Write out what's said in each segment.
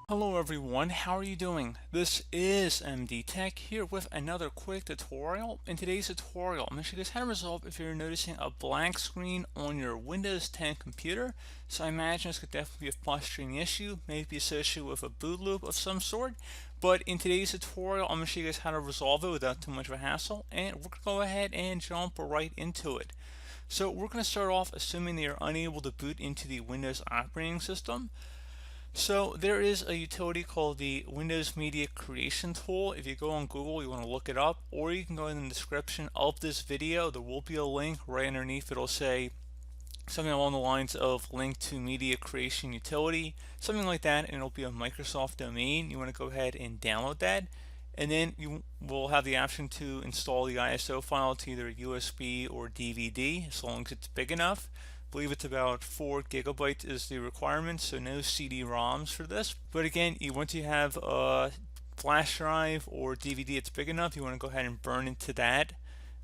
Hello everyone, how are you doing? This is MD Tech here with another quick tutorial. In today's tutorial, I'm going to show you guys how to resolve if you're noticing a blank screen on your Windows 10 computer. So I imagine this could definitely be a frustrating issue, maybe associated with a boot loop of some sort. But in today's tutorial, I'm going to show you guys how to resolve it without too much of a hassle, and we're going to go ahead and jump right into it. So we're going to start off assuming that you're unable to boot into the Windows operating system. So there is a utility called the Windows Media Creation Tool. If you go on Google, you want to look it up, or you can go in the description of this video. There will be a link right underneath. It'll say something along the lines of link to media creation utility, something like that, and it'll be a Microsoft domain. You want to go ahead and download that, and then you will have the option to install the ISO file to either USB or DVD as long as it's big enough. I believe it's about 4 gigabytes is the requirement, so no CD-ROMs for this. But again, once you have a flash drive or DVD it's big enough, you want to go ahead and burn into that.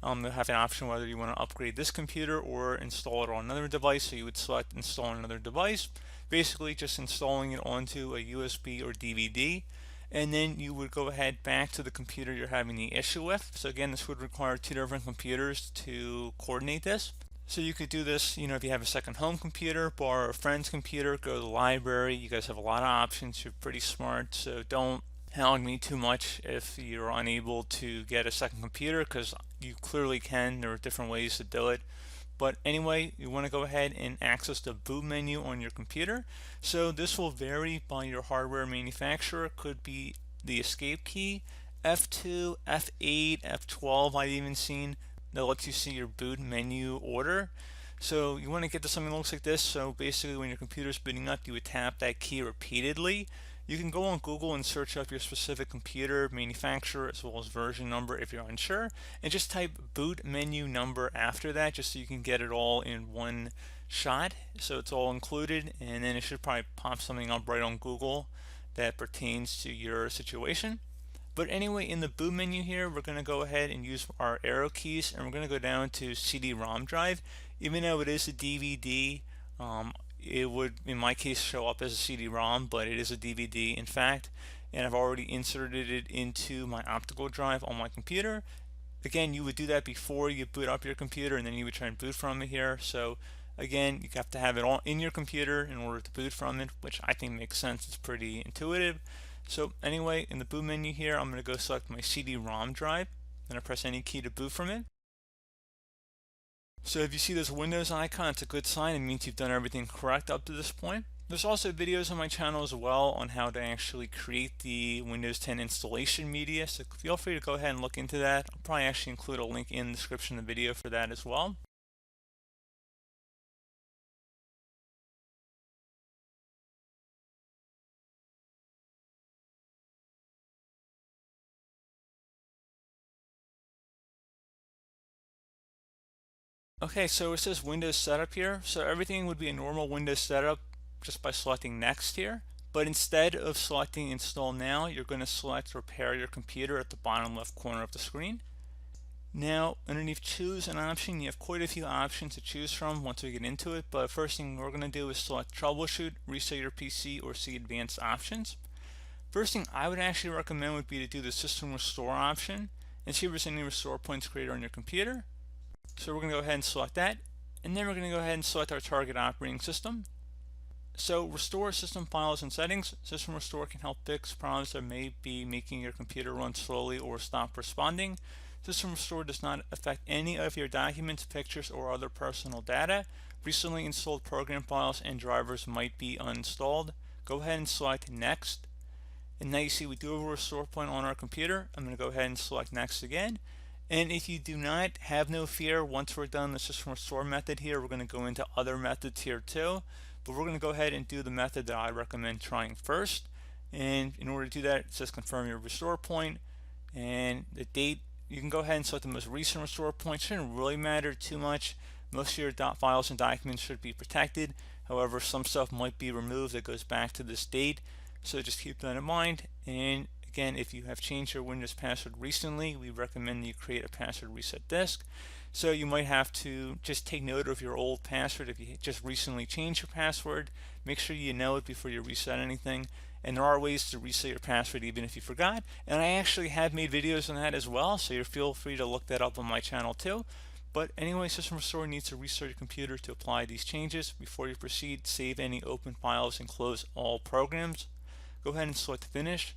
You'll have an option whether you want to upgrade this computer or install it on another device. So you would select install on another device, basically just installing it onto a USB or DVD. And then you would go ahead back to the computer you're having the issue with. So again, this would require 2 different computers to coordinate this. So you could do this, if you have a second home computer, borrow a friend's computer, go to the library. You guys have a lot of options. You're pretty smart, so don't hound me too much if you're unable to get a second computer, because you clearly can. There are different ways to do it. But anyway, you want to go ahead and access the boot menu on your computer. So this will vary by your hardware manufacturer. It could be the escape key, F2, F8, F12 I've even seen that lets you see your boot menu order. So you want to get to something that looks like this. So basically when your computer's booting up, you would tap that key repeatedly. You can go on Google and search up your specific computer manufacturer as well as version number if you're unsure, and just type boot menu number after that just so you can get it all in one shot. So it's all included, and then it should probably pop something up right on Google that pertains to your situation. But anyway, in the boot menu here, we're going to go ahead and use our arrow keys, and we're going to go down to CD-ROM drive. Even though it is a DVD, it would, in my case, show up as a CD-ROM, but it is a DVD, in fact, and I've already inserted it into my optical drive on my computer. Again, you would do that before you boot up your computer, and then you would try and boot from it here. So again, you have to have it all in your computer in order to boot from it, which I think makes sense. It's pretty intuitive. So anyway, in the boot menu here, I'm going to go select my CD-ROM drive, then I press any key to boot from it. So if you see this Windows icon, it's a good sign. It means you've done everything correct up to this point. There's also videos on my channel as well on how to actually create the Windows 10 installation media, so feel free to go ahead and look into that. I'll probably actually include a link in the description of the video for that as well. Okay, so it says Windows Setup here. So everything would be a normal Windows setup just by selecting Next here. But instead of selecting Install Now, you're going to select Repair Your Computer at the bottom left corner of the screen. Now, underneath Choose an option, you have quite a few options to choose from once we get into it. But first thing we're going to do is select Troubleshoot, Reset Your PC, or see Advanced Options. First thing I would actually recommend would be to do the System Restore option and see if there's any restore points created on your computer. So we're going to go ahead and select that, and then we're going to go ahead and select our target operating system. So restore system files and settings. System Restore can help fix problems that may be making your computer run slowly or stop responding. System Restore does not affect any of your documents, pictures, or other personal data. Recently installed program files and drivers might be uninstalled. Go ahead and select Next. And now you see we do have a restore point on our computer. I'm going to go ahead and select Next again. And if you do not, have no fear. Once we're done the system restore method here, we're going to go into other methods here too. But we're going to go ahead and do the method that I recommend trying first. And in order to do that, it says confirm your restore point and the date. You can go ahead and select the most recent restore point. It shouldn't really matter too much. Most of your files and documents should be protected. However, some stuff might be removed that goes back to this date. So just keep that in mind. And again, if you have changed your Windows password recently, we recommend you create a password reset disk. So you might have to just take note of your old password if you just recently changed your password. Make sure you know it before you reset anything. and there are ways to reset your password even if you forgot, and I actually have made videos on that as well, so you feel free to look that up on my channel too. But anyway, System Restore needs to restart your computer to apply these changes. Before you proceed, save any open files and close all programs. Go ahead and select Finish.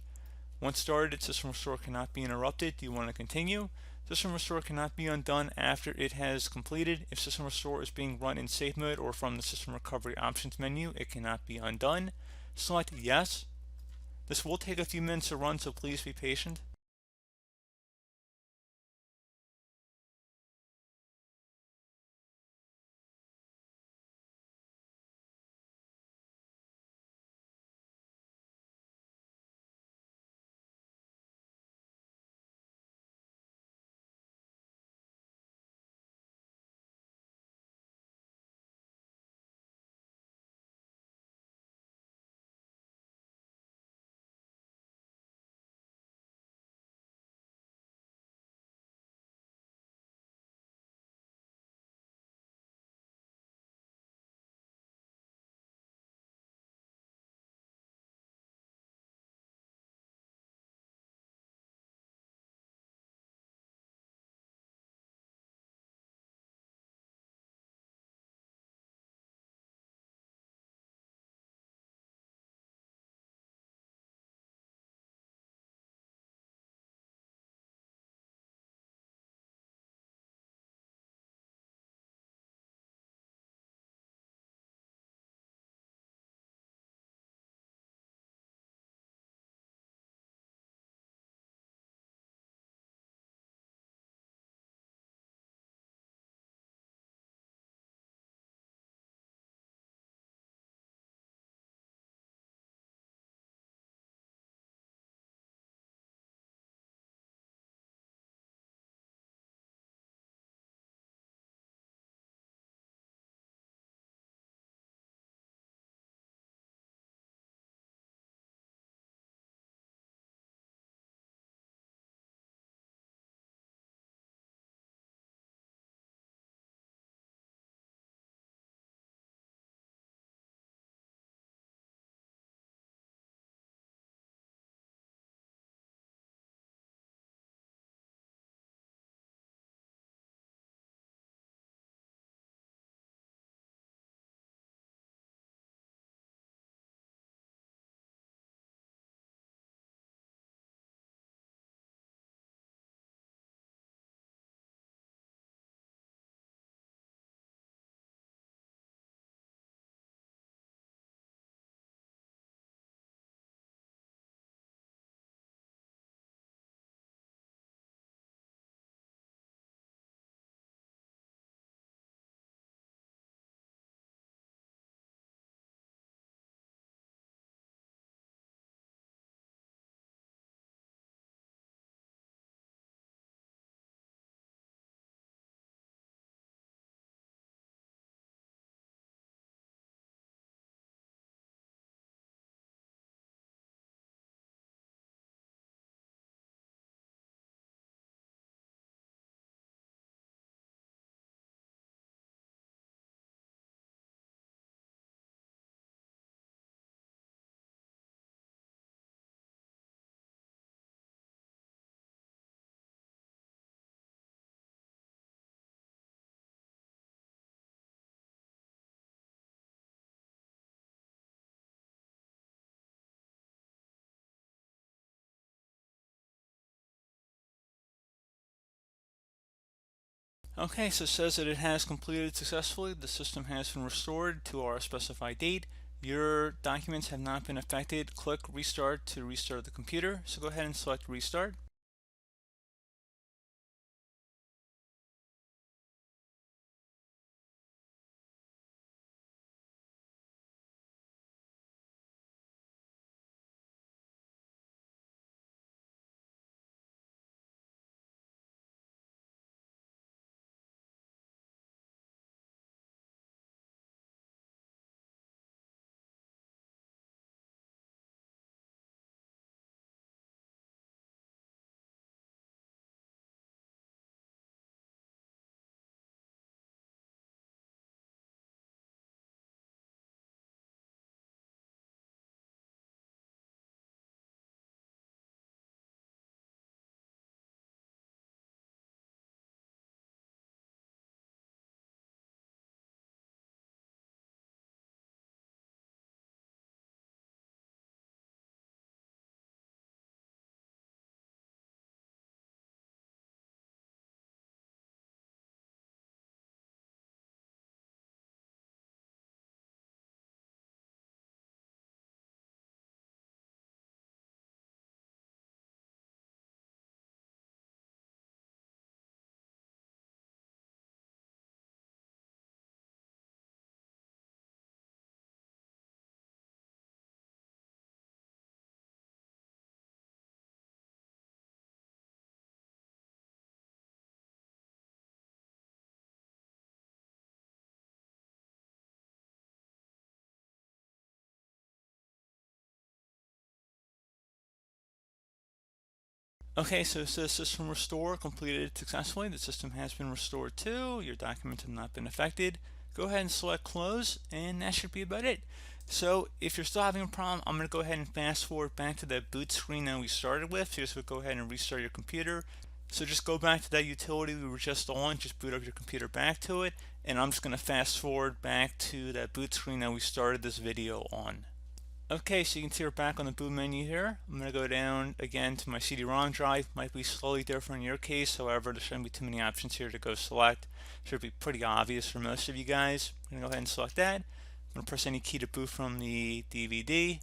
Once started, System Restore cannot be interrupted. Do you want to continue? System Restore cannot be undone after it has completed. If System Restore is being run in safe mode or from the System Recovery Options menu, it cannot be undone. Select Yes. This will take a few minutes to run, so please be patient. Okay, so it says that it has completed successfully. The system has been restored to our specified date. Your documents have not been affected. Click Restart to restart the computer. So go ahead and select Restart. Okay, so it says system restore completed successfully. The system has been restored too. Your documents have not been affected. Go ahead and select close, and that should be about it. So if you're still having a problem, I'm going to go ahead and fast forward back to that boot screen that we started with. So just go ahead and restart your computer. So just go back to that utility we were just on, just boot up your computer back to it, and I'm just going to fast forward back to that boot screen that we started this video on. Okay, so you can see we're back on the boot menu here. I'm going to go down again to my CD-ROM drive. Might be slightly different in your case, however, there shouldn't be too many options here to go select. Should be pretty obvious for most of you guys. I'm going to go ahead and select that. I'm going to press any key to boot from the DVD.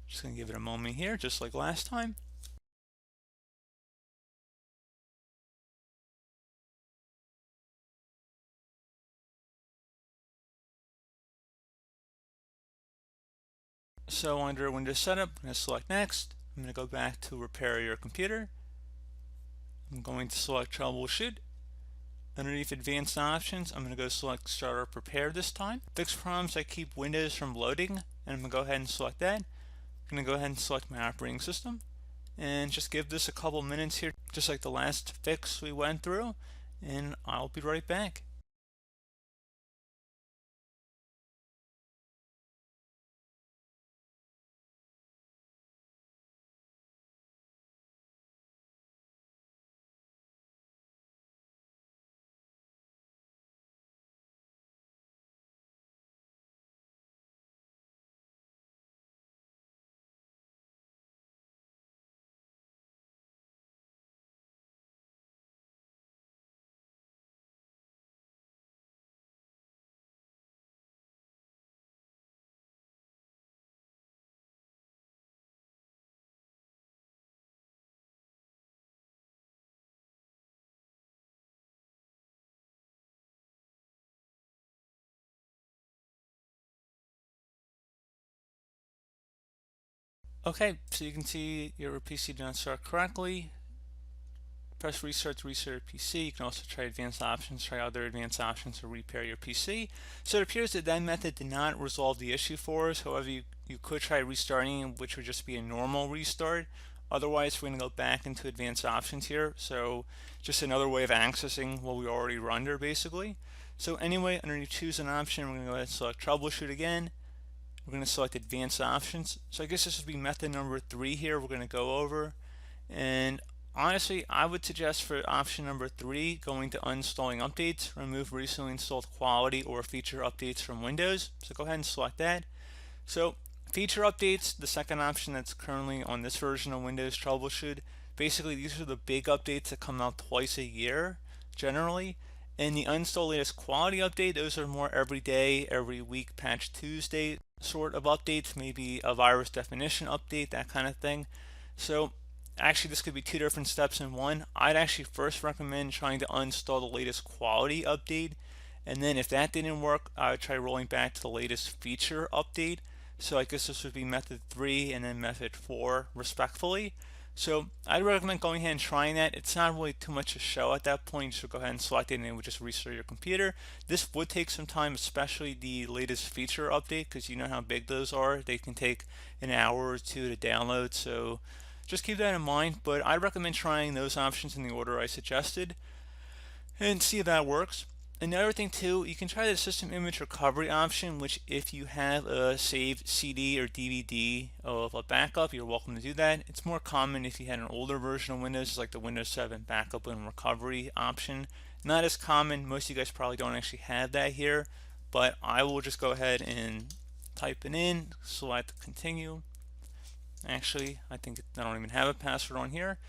Just going to give it a moment here, just like last time. So under Windows Setup, I'm going to select Next. I'm going to go back to Repair Your Computer. I'm going to select Troubleshoot. Underneath Advanced Options, I'm going to go select Startup Repair this time. Fix problems that keep Windows from loading, and I'm going to go ahead and select that. I'm going to go ahead and select my operating system, and just give this a couple minutes here, just like the last fix we went through, and I'll be right back. Okay, so you can see your PC did not start correctly. Press restart to restart your PC. You can also try advanced options, try other advanced options to repair your PC. So it appears that method did not resolve the issue for us. However, you could try restarting, which would just be a normal restart. Otherwise, we're going to go back into advanced options here. So just another way of accessing what we already were under, basically. So anyway, underneath choose an option, we're going to go ahead and select troubleshoot again. We're going to select advanced options. So I guess this would be method number 3 here we're going to go over. And honestly, I would suggest for option number 3, going to uninstalling updates, remove recently installed quality or feature updates from Windows. So go ahead and select that. So feature updates, the second option that's currently on this version of Windows Troubleshoot. Basically, these are the big updates that come out twice a year, generally. And the uninstall latest quality update, those are more every day, every week, patch Tuesday sort of updates, maybe a virus definition update, that kind of thing. So actually, this could be 2 different steps in one. I'd actually first recommend trying to uninstall the latest quality update, and then if that didn't work, I would try rolling back to the latest feature update. So I guess this would be method 3 and then method 4 respectfully. So I'd recommend going ahead and trying that. It's not really too much to show at that point. So go ahead and select it and it would just restart your computer. This would take some time, especially the latest feature update, because you know how big those are. They can take an hour or two to download. So just keep that in mind, but I recommend trying those options in the order I suggested and see if that works. Another thing too, you can try the system image recovery option, which if you have a saved CD or DVD of a backup, you're welcome to do that. It's more common if you had an older version of Windows, like the Windows 7 backup and recovery option. Not as common, most of you guys probably don't actually have that here, but I will just go ahead and type it in, select continue. Actually, I think I don't even have a password on here.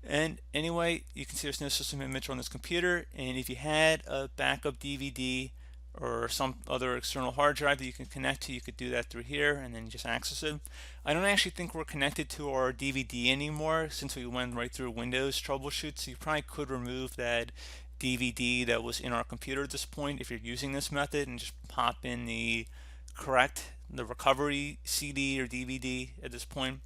And anyway, you can see there's no system image on this computer. And if you had a backup DVD or some other external hard drive that you can connect to, you could do that through here and then just access it. I don't actually think we're connected to our DVD anymore since we went right through Windows troubleshoot. So you probably could remove that DVD that was in our computer at this point if you're using this method and just pop in the recovery CD or DVD at this point.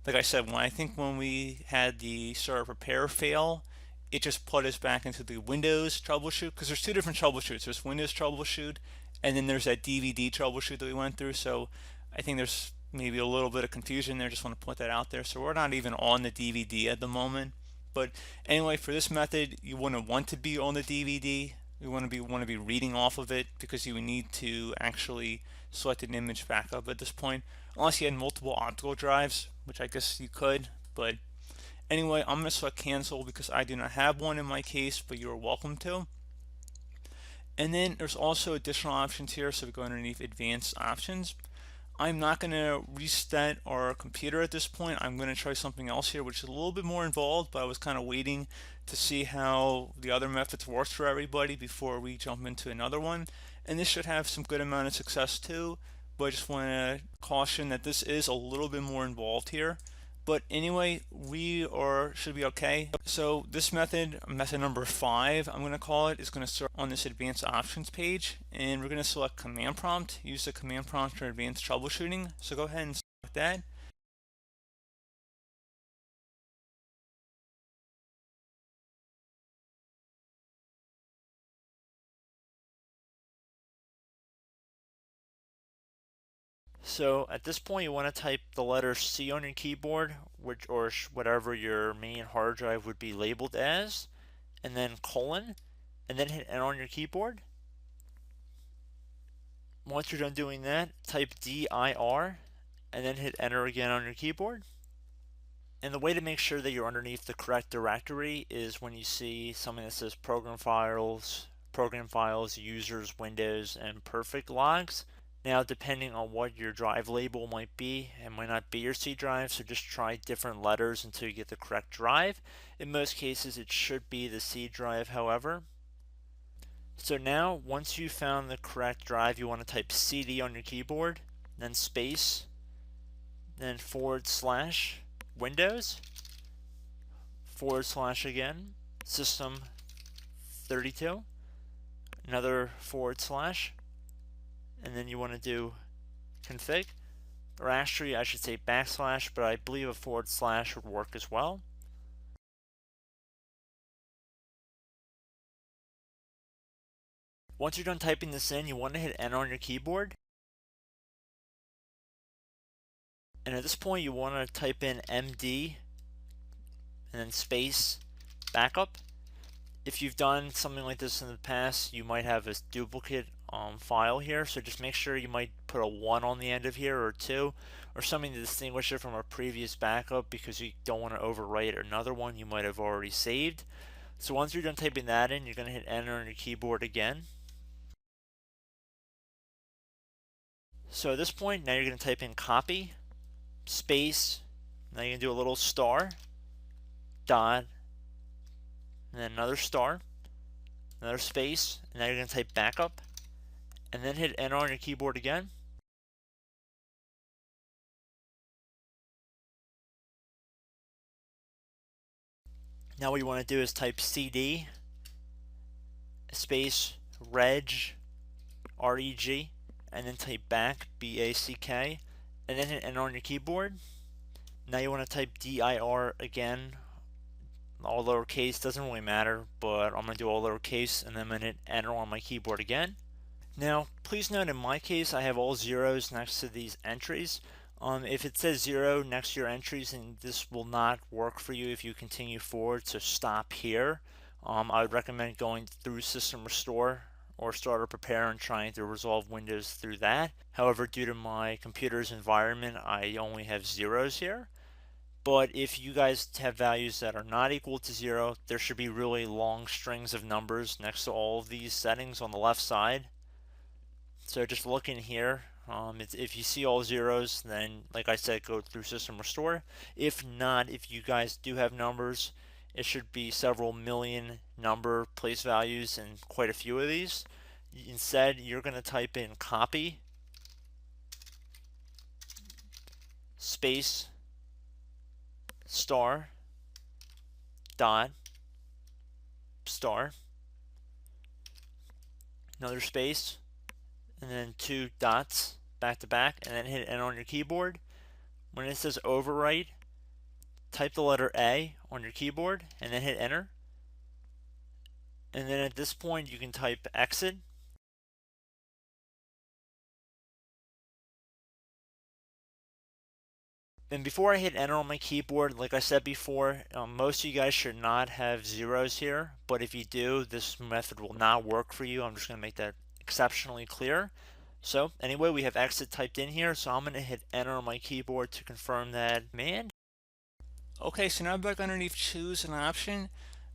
Like I said, when we had the startup repair fail, it just put us back into the Windows troubleshoot, because there's 2 different troubleshoots. There's Windows troubleshoot, and then there's that DVD troubleshoot that we went through. So I think there's maybe a little bit of confusion there. Just want to put that out there. So we're not even on the DVD at the moment. But anyway, for this method, you wouldn't want to be on the DVD. You want to be reading off of it because you would need to actually select an image backup at this point, unless you had multiple optical drives, which I guess you could. But anyway, I'm going to select cancel because I do not have one in my case, but you're welcome to. And then there's also additional options here. So we go underneath advanced options. I'm not going to reset our computer at this point. I'm going to try something else here, which is a little bit more involved, but I was kind of waiting to see how the other methods works for everybody before we jump into another one. And this should have some good amount of success too, but I just want to caution that this is a little bit more involved here. But anyway, should be okay. So this method number 5, I'm going to call it, is going to start on this advanced options page, and we're going to select command prompt. Use the command prompt for advanced troubleshooting. So go ahead and select that. So at this point, you want to type the letter C on your keyboard, or whatever your main hard drive would be labeled as, and then colon, and then hit enter on your keyboard. Once you're done doing that, type dir, and then hit enter again on your keyboard. And the way to make sure that you're underneath the correct directory is when you see something that says program files, users, windows, and perfect logs. Now, depending on what your drive label might be, it might not be your C drive, so just try different letters until you get the correct drive. In most cases, it should be the C drive, however. So now, once you found the correct drive, you want to type CD on your keyboard, then space, then / Windows, / again, System 32, another /, and then you want to do config, or actually I should say /, but I believe a / would work as well. Once you're done typing this in, you want to hit enter on your keyboard. And at this point, you want to type in MD and then space backup. If you've done something like this in the past, you might have a duplicate file here, so just make sure you might put a 1 on the end of here, or 2, or something to distinguish it from a previous backup, because you don't want to overwrite another one you might have already saved. So once you're done typing that in, you're going to hit enter on your keyboard again. So at this point, now you're going to type in copy, space, now you're going to do a little star, dot, and then another star, another space, and now you're going to type backup, and then hit enter on your keyboard again. Now what you want to do is type CD space reg, REG, and then type back, BACK, and then hit enter on your keyboard. Now you want to type DIR again, all lowercase, doesn't really matter, but I'm going to do all lowercase, and then I'm going to hit enter on my keyboard again. Now, please note in my case, I have all zeros next to these entries. If it says 0 next to your entries, then this will not work for you if you continue forward, so stop here. I would recommend going through System Restore or Starter Prepare and trying to resolve Windows through that. However, due to my computer's environment, I only have zeros here. But if you guys have values that are not equal to 0, there should be really long strings of numbers next to all of these settings on the left side. So just look in here. If you see all zeros, then like I said, go through System Restore. If not, if you guys do have numbers, it should be several million number place values and quite a few of these. Instead, you're going to type in copy space star dot star, another space, and then 2 dots back to back, and then hit enter on your keyboard. When it says overwrite, type the letter A on your keyboard and then hit enter. And then at this point, you can type exit. And before I hit enter on my keyboard, like I said before, most of you guys should not have zeros here, but if you do, this method will not work for you. I'm just going to make that exceptionally clear. So anyway, we have exit typed in here, so I'm going to hit enter on my keyboard to confirm that command. Okay, so now back underneath choose an option.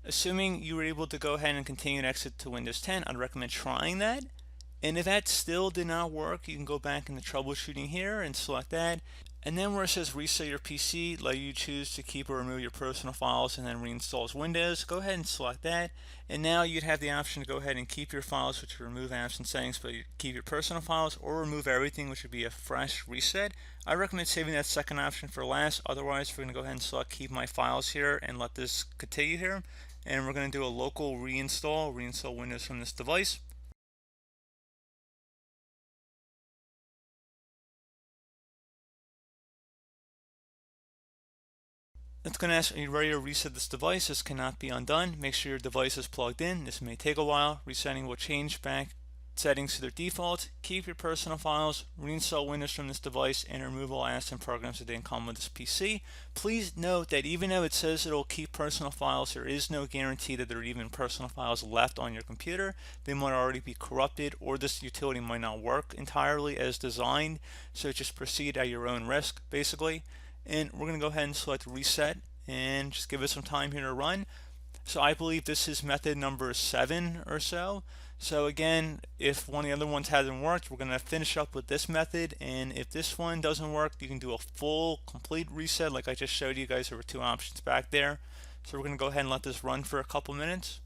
Assuming you were able to go ahead and continue to exit to Windows 10, I'd recommend trying that. And if that still did not work, you can go back into troubleshooting here and select that. And then where it says reset your PC, let you choose to keep or remove your personal files and then reinstalls Windows. Go ahead and select that. And now you'd have the option to go ahead and keep your files, which would remove apps and settings, but you keep your personal files, or remove everything, which would be a fresh reset. I recommend saving that second option for last. Otherwise, we're going to go ahead and select keep my files here and let this continue here. And we're going to do a local reinstall Windows from this device. It's going to ask, are you ready to reset this device? This cannot be undone. Make sure your device is plugged in. This may take a while. Resetting will change back settings to their default. Keep your personal files, reinstall Windows from this device, and remove all apps and programs that didn't come with this PC. Please note that even though it says it'll keep personal files, there is no guarantee that there are even personal files left on your computer. They might already be corrupted, or this utility might not work entirely as designed. So just proceed at your own risk, basically. And we're going to go ahead and select reset and just give it some time here to run. So I believe this is method number 7 or so. So again, if one of the other ones hasn't worked, we're going to finish up with this method. And if this one doesn't work, you can do a full complete reset like I just showed you guys. There were 2 options back there. So we're going to go ahead and let this run for a couple minutes.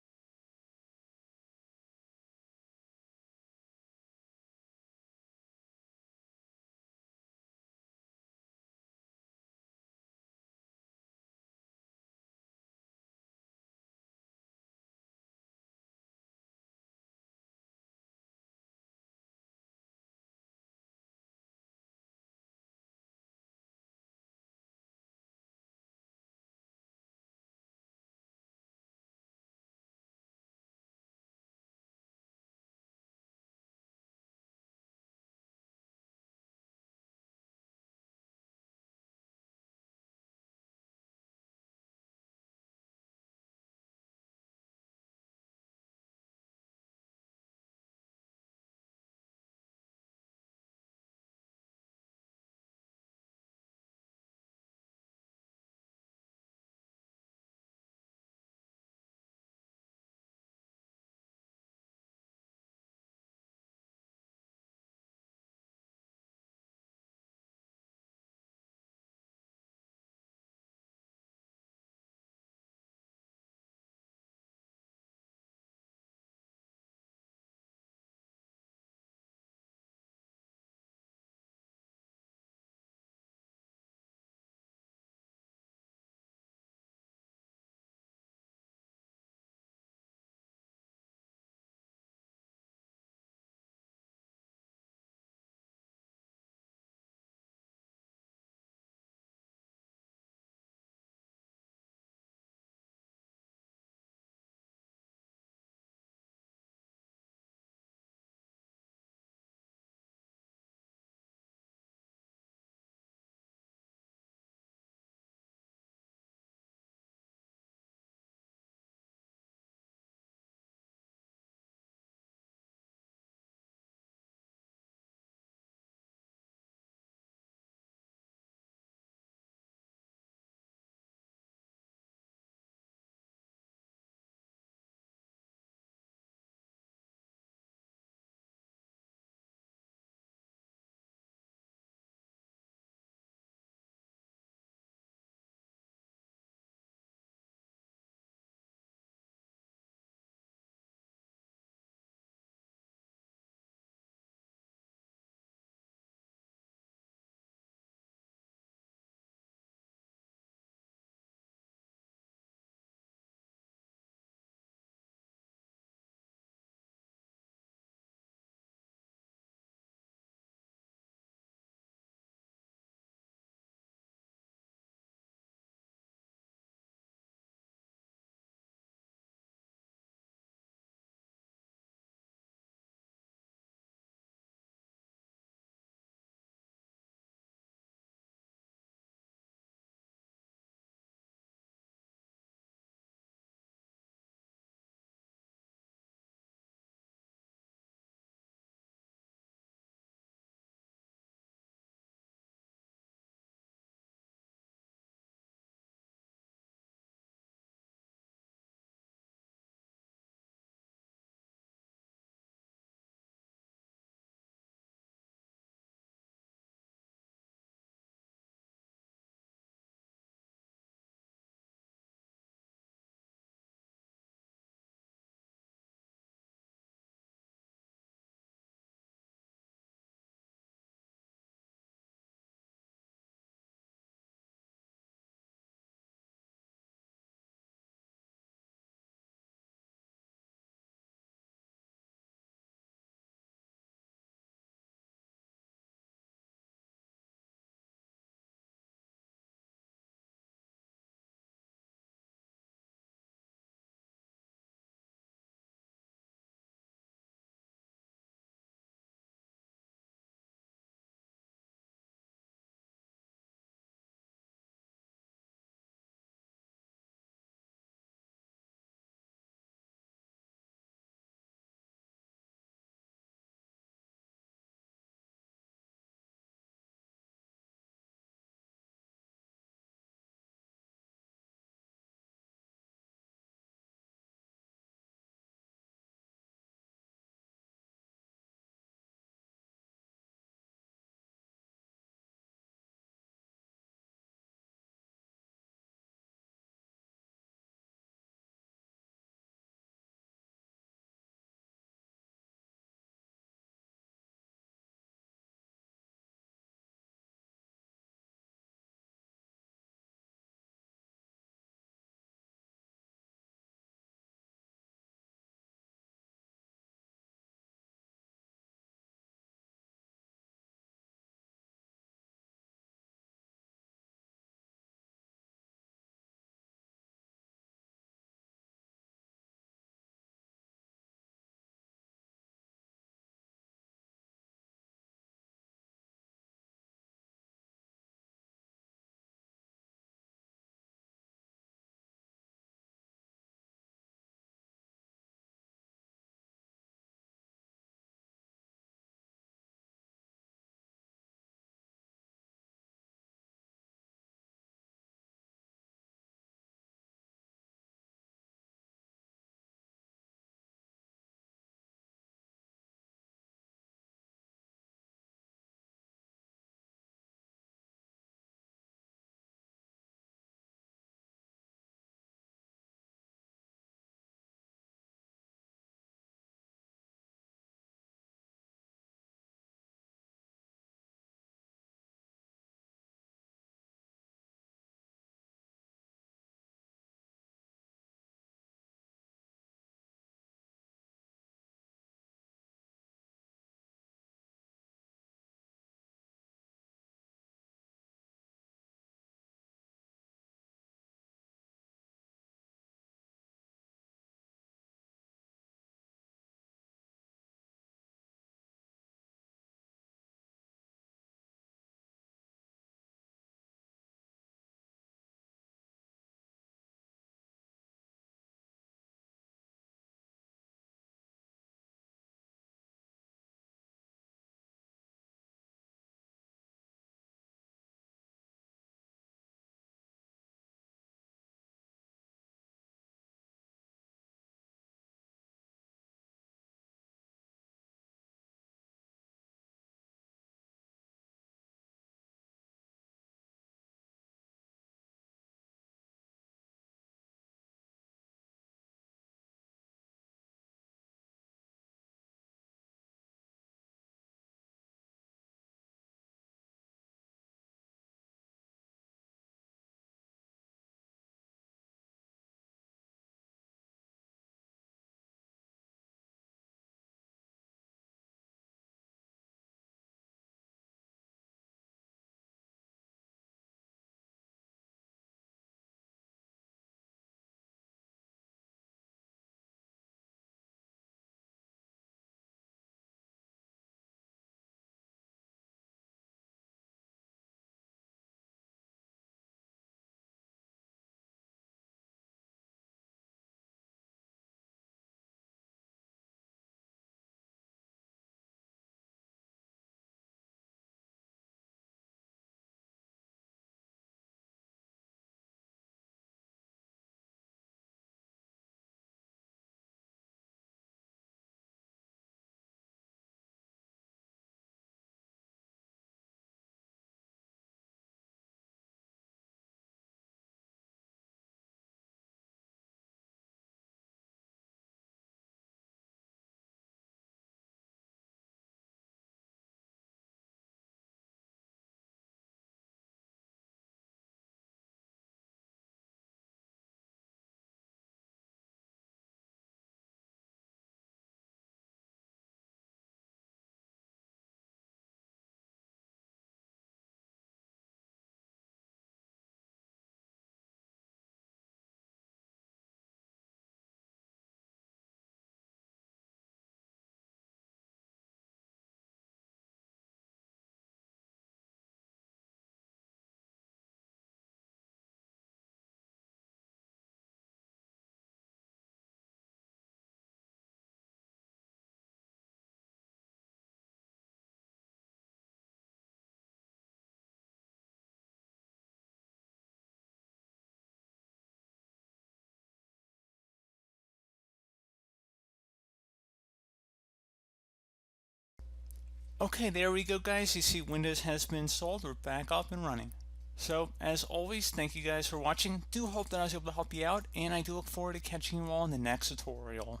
Okay, there we go, guys. You see Windows has been installed. We're back up and running. So, as always, thank you guys for watching. Do hope that I was able to help you out, and I do look forward to catching you all in the next tutorial.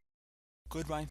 Goodbye.